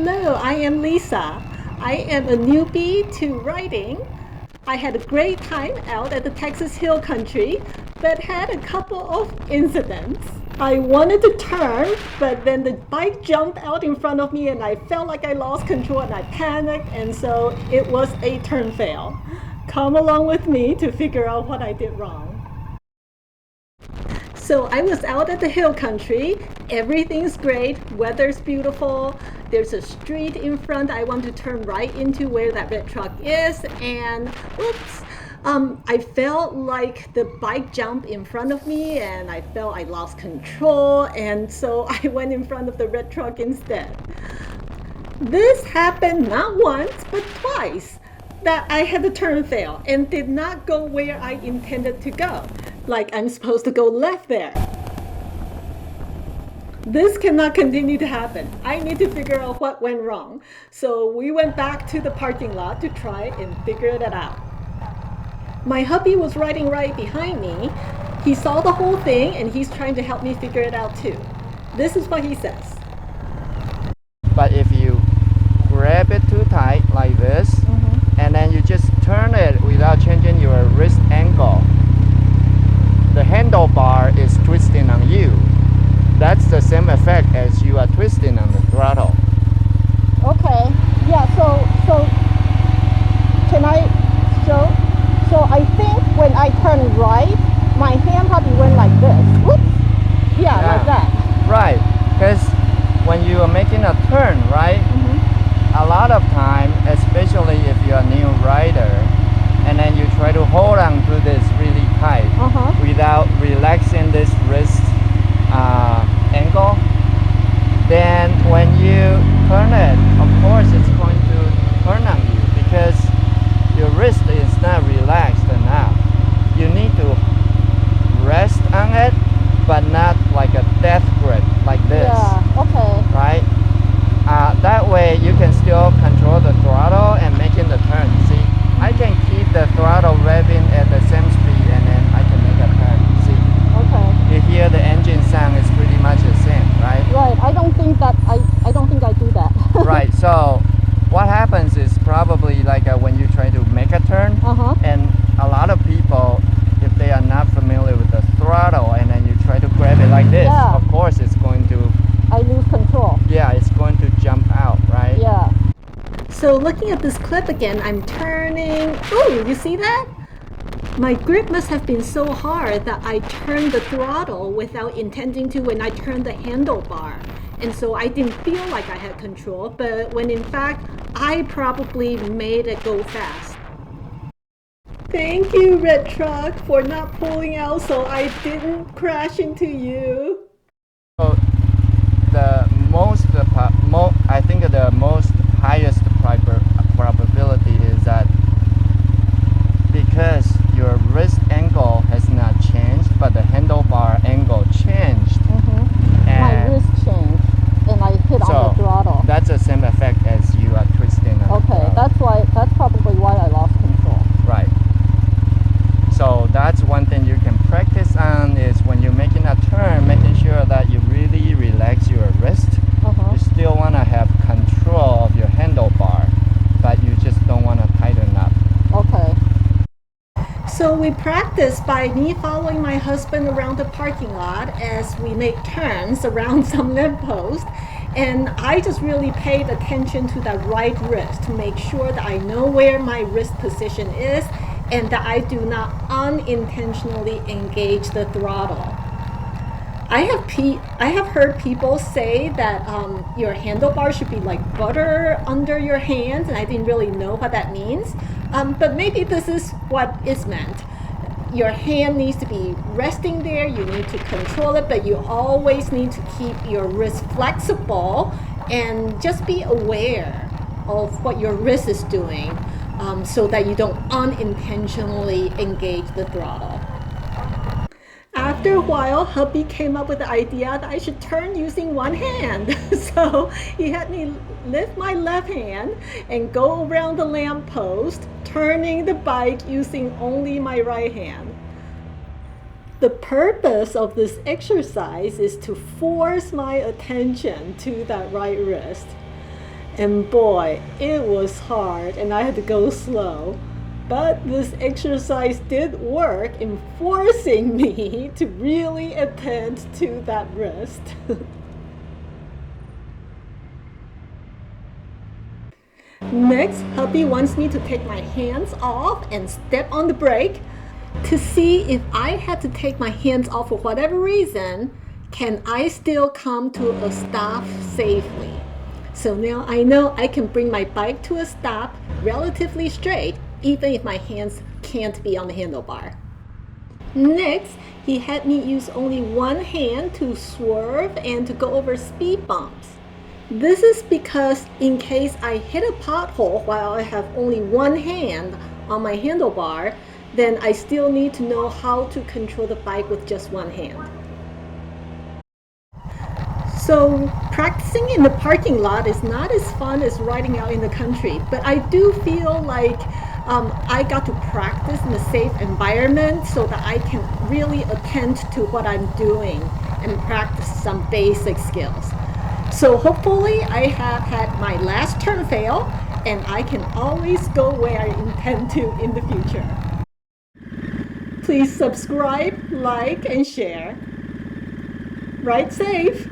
Hello, I am Lisa. I am a newbie to riding. I had a great time out at the Texas Hill Country, but had a couple of incidents. I wanted to turn, but then the bike jumped out in front of me and I felt like I lost control and I panicked, and so it was a turn fail. Come along with me to figure out what I did wrong. So I was out at the hill country. Everything's great. Weather's beautiful. There's a street in front. I want to turn right into where that red truck is. And whoops, I felt like the bike jumped in front of me and I felt I lost control. And so I went in front of the red truck instead. This happened not once, but twice, that I had a turn fail and did not go where I intended to go. Like I'm supposed to go left there. This cannot continue to happen. I need to figure out what went wrong. So we went back to the parking lot to try and figure it out. My hubby was riding right behind me. He saw the whole thing and he's trying to help me figure it out too. This is what he says. But if you grab it too tight like this, and then you just turn it without changing your wrist angle, the handlebar is twisting on you. That's the same effect as you are twisting on the throttle. Okay. Yeah. So can I show? So I think when I turn right, my hand probably went like this. Whoops. Yeah, like that. Right. Because when you are making a turn, right? A lot of time, especially if you're a new rider, and then you try to hold on to this really tight without relaxing this wrist angle, then when you turn it, of course it's going to turn on you because your wrist is not relaxed enough. You need to rest on it, but not like a death grip like this. Yeah, okay. Right? That way you can still control the throttle and making the turn. See, I can keep the throttle revving at the same speed and then I can make a turn. See? Okay. You hear the engine sound is pretty much the same, right? Right. I don't think I do that. Right. So what happens is probably like when you try to make a turn, and a lot of people, if they are not familiar with the throttle and then you try to grab it like this, of course it's going to I lose control. Yeah, it's going to jump out, right? Yeah. So looking at this clip again, I'm turning. Oh, you see that? My grip must have been so hard that I turned the throttle without intending to when I turned the handlebar. And so I didn't feel like I had control, but when in fact, I probably made it go fast. Thank you, red truck, for not pulling out so I didn't crash into you. So I think the most highest probability is that because your wrist angle has not changed, but the handlebar angle changed. And my wrist changed, and I hit on the throttle. That's the same effect as you are twisting on the throttle. That's probably why I lost control. Right. So that's one thing you can practice on is when you're making a turn, making sure that you really relax your wrist. You still want to have control of your handlebar, but you just don't want to tighten up. Okay. So we practiced by me following my husband around the parking lot as we make turns around some lamppost. And I just really paid attention to that right wrist to make sure that I know where my wrist position is and that I do not unintentionally engage the throttle. I have heard people say that your handlebar should be like butter under your hands, and I didn't really know what that means. But maybe this is what is meant. Your hand needs to be resting there, you need to control it, but you always need to keep your wrist flexible and just be aware of what your wrist is doing so that you don't unintentionally engage the throttle. After a while, hubby came up with the idea that I should turn using one hand. So he had me lift my left hand and go around the lamppost, turning the bike using only my right hand. The purpose of this exercise is to force my attention to that right wrist. And boy, it was hard and I had to go slow. But this exercise did work in forcing me to really attend to that wrist. Next, hubby wants me to take my hands off and step on the brake to see if I had to take my hands off for whatever reason, can I still come to a stop safely? So now I know I can bring my bike to a stop relatively straight, even if my hands can't be on the handlebar. Next, he had me use only one hand to swerve and to go over speed bumps. This is because in case I hit a pothole while I have only one hand on my handlebar, then I still need to know how to control the bike with just one hand. So practicing in the parking lot is not as fun as riding out in the country, but I do feel like I got to practice in a safe environment so that I can really attend to what I'm doing and practice some basic skills. So hopefully I have had my last turn fail and I can always go where I intend to in the future. Please subscribe, like, and share. Ride safe!